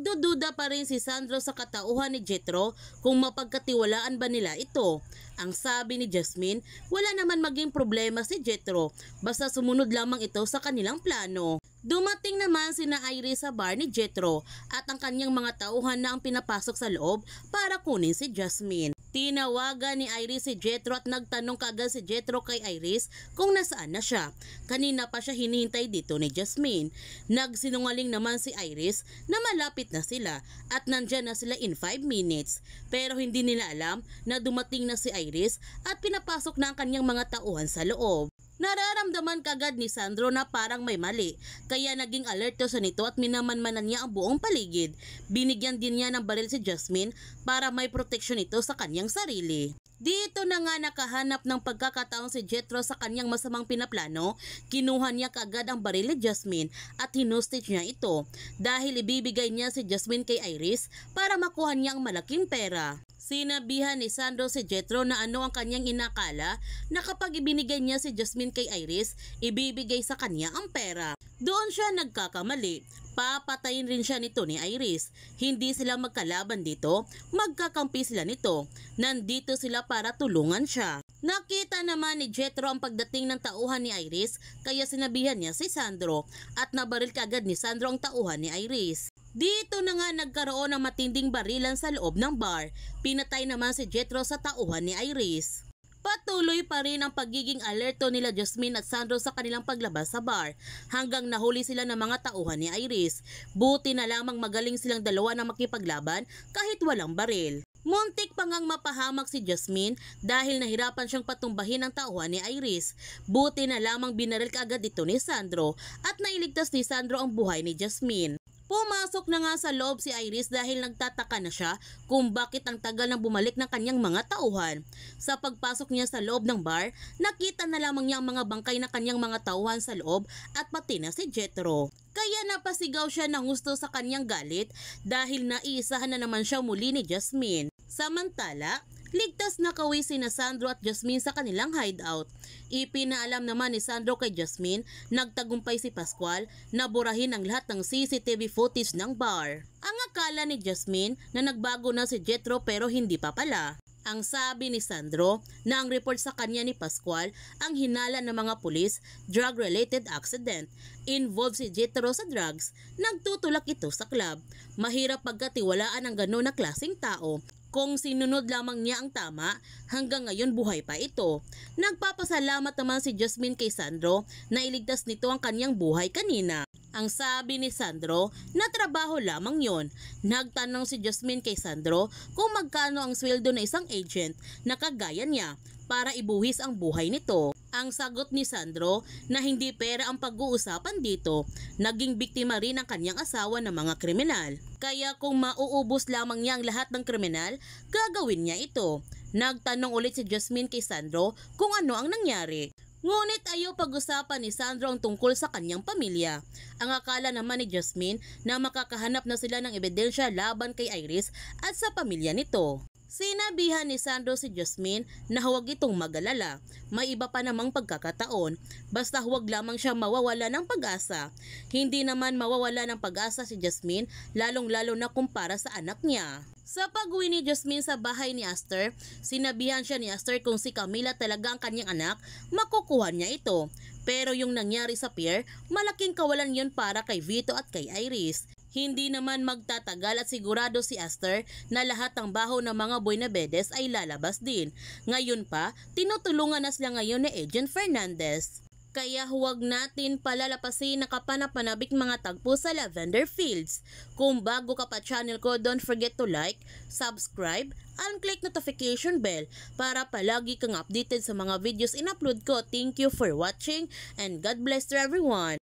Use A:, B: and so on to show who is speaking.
A: Nagdududa pa rin si Sandro sa katauhan ni Jetro kung mapagkatiwalaan ba nila ito. Ang sabi ni Jasmine, wala naman maging problema si Jetro, basta sumunod lamang ito sa kanilang plano. Dumating naman sina Iris sa bar ni Jetro at ang kanyang mga tauhan na ang pinapasok sa loob para kunin si Jasmine. Tinawagan ni Iris si Jetro at nagtanong kaagad si Jetro kay Iris kung nasaan na siya. Kanina pa siya hinihintay dito ni Jasmine. Nagsinungaling naman si Iris na malapit na sila at nandyan na sila in 5 minutes. Pero hindi nila alam na dumating na si Iris at pinapasok na ang kanyang mga tauhan sa loob. Nararamdaman kagad ni Sandro na parang may mali, kaya naging alerto siya nito at minamanmanan niya ang buong paligid. Binigyan din niya ng baril si Jasmine para may proteksyon ito sa kanyang sarili. Dito na nga nakahanap ng pagkakataon si Jetro sa kanyang masamang pinaplano, kinuha niya kaagad ang baril ni Jasmine at hinostage niya ito dahil ibibigay niya si Jasmine kay Iris para makuha niya ang malaking pera. Sinabihan ni Sandro si Jetro na ano ang kanyang inakala na kapag ibinigay niya si Jasmine kay Iris, ibibigay sa kanya ang pera. Doon siya nagkakamali. Papatayin rin siya nito ni Iris. Hindi sila magkalaban dito, magkakampi sila nito. Nandito sila para tulungan siya. Nakita naman ni Jetro ang pagdating ng tauhan ni Iris, kaya sinabihan niya si Sandro at nabaril kaagad ni Sandro ang tauhan ni Iris. Dito na nga nagkaroon ng matinding barilan sa loob ng bar. Pinatay naman si Jetro sa tauhan ni Iris. Patuloy pa rin ang pagiging alerto nila Jasmine at Sandro sa kanilang paglabas sa bar hanggang nahuli sila ng mga tauhan ni Iris. Buti na lamang magaling silang dalawa na makipaglaban kahit walang baril. Muntik pa ngang mapahamak si Jasmine dahil nahirapan siyang patumbahin ang tauhan ni Iris. Buti na lamang binaril kaagad ito ni Sandro at nailigtas ni Sandro ang buhay ni Jasmine. Pumasok na nga sa loob si Iris dahil nagtataka na siya kung bakit ang tagal nang bumalik ng kanyang mga tauhan. Sa pagpasok niya sa loob ng bar, nakita na lamang niya ang mga bangkay na kanyang mga tauhan sa loob at pati na si Jetro. Kaya napasigaw siya ng husto sa kanyang galit dahil naiisahan na naman siya muli ni Jasmine. Samantala, ligtas na kauwi sina Sandro at Jasmine sa kanilang hideout. Ipinaalam naman ni Sandro kay Jasmine, nagtagumpay si Pascual na burahin ang lahat ng CCTV footage ng bar. Ang akala ni Jasmine na nagbago na si Jetro pero hindi pa pala. Ang sabi ni Sandro na ang report sa kanya ni Pascual ang hinala ng mga pulis, drug-related accident. Involved si Jetro sa drugs, nagtutulak ito sa club. Mahirap pagkatiwalaan ang gano'n na klaseng tao. Kung sinunod lamang niya ang tama, hanggang ngayon buhay pa ito. Nagpapasalamat naman si Jasmine kay Sandro na iligtas nito ang kanyang buhay kanina. Ang sabi ni Sandro na trabaho lamang yon. Nagtanong si Jasmine kay Sandro kung magkano ang sweldo na isang agent na kagaya niya para ibuhis ang buhay nito. Ang sagot ni Sandro na hindi pera ang pag-uusapan dito. Naging biktima rin ang kanyang asawa ng mga kriminal. Kaya kung mauubos lamang niya ang lahat ng kriminal, gagawin niya ito. Nagtanong ulit si Jasmine kay Sandro kung ano ang nangyari. Ngunit ayaw pag-usapan ni Sandro ang tungkol sa kanyang pamilya. Ang akala naman ni Jasmine na makakahanap na sila ng ebidensya laban kay Iris at sa pamilya nito. Sinabihan ni Sandro si Jasmine na huwag itong mag-alala. May iba pa namang pagkakataon. Basta huwag lamang siya mawawala ng pag-asa. Hindi naman mawawala ng pag-asa si Jasmine, lalong-lalo na kumpara sa anak niya. Sa pag-uwi ni Jasmine sa bahay ni Aster, sinabihan siya ni Aster kung si Camila talaga ang kanyang anak, makukuha niya ito. Pero yung nangyari sa pier, malaking kawalan yon para kay Vito at kay Iris. Hindi naman magtatagal at sigurado si Aster na lahat ng baho ng mga Buenavides ay lalabas din. Ngayon pa, tinutulungan na sila ngayon ni Agent Fernandez. Kaya huwag natin palalapasin na kapanapanabik mga tagpo sa Lavender Fields. Kung bago ka pa channel ko, don't forget to like, subscribe, and click notification bell para palagi kang updated sa mga videos in-upload ko. Thank you for watching and God bless to everyone.